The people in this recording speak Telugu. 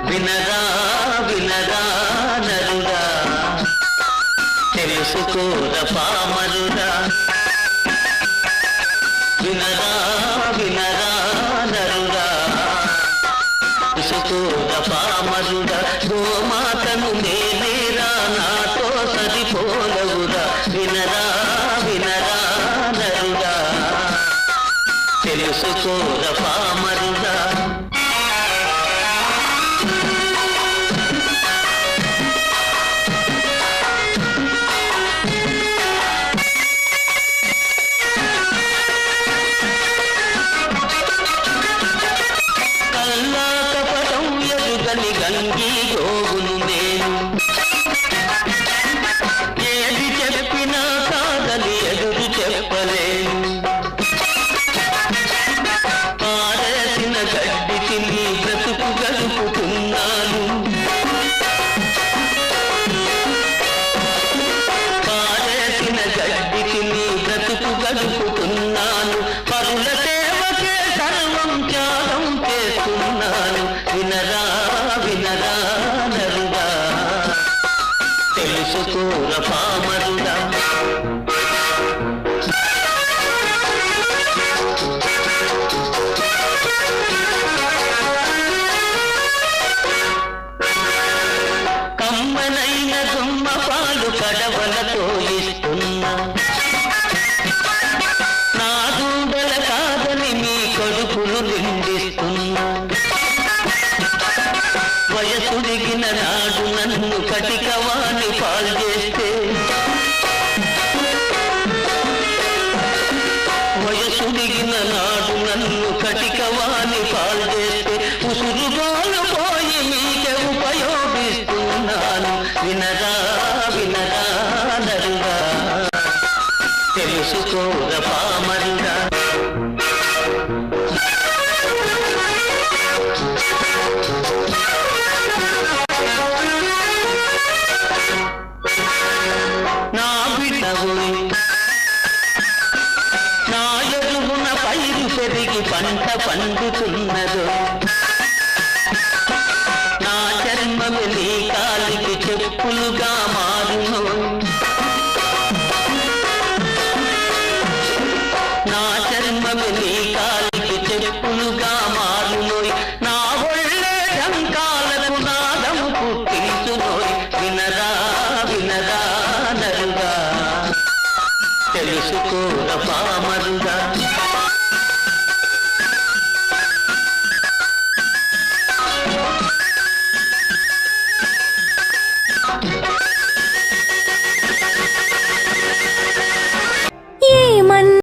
వినరా వినరా నరుడా, తెలుసుకోర పామరుడా. వినరా వినరా నరుడా, తెలుసుకోర పామరుడా. గోమాతను నేనేరా, నాతో సరిపోలవురా. వినరా వినరా నరుడా, తెలుసుకోర పామరుడా. గంగి గోవును నేను, ఏది చెప్పినా కాదని ఎదురు చెప్పలేను. పారేసిన గడ్డి తిని బ్రతుకు గడుపుతున్నాను. పారేసిన గడ్డి తిని బ్రతుకు గడుపుతున్నాను. పరుల సేవకే సర్వం త్యాగం చేస్తున్నాను. వినరా వినరా నరుడా, తెలుసుకోర పామరుడా. కమ్మనైన దుమ్మ పాలు కడవలతో ఇస్తున్నా, నా దూడల కాదని మీ కొడుకులు నిందిస్తున్నా. వయసుడిగిన నాడు నన్ను కటికవాణి పాలు చేస్తే, వయసుడిగిన నాడు నన్ను కటికవాణి పాలు చేస్తే, ఉసురుగోలు పోయి మీకే ఉపయోగిస్తున్నాను. వినరా వినరా నరుడా, తెలుసుకోర పామరుడా. నా బిడ్డవోయ్, నా ఎరువున పైరు పెరిగి పంట పండుతున్నదో, నా చర్మము నీ కాలికి చెప్పులుగా మారును. నా చర్మము నీ కాలికి చెప్పులుగా మారునోయ్. నా ఒళ్ళే ఢంకాలకు నాదము పుట్టించునోయ్. వినరా వినరా నరుడా, తెలుసుకోర పామరుడా.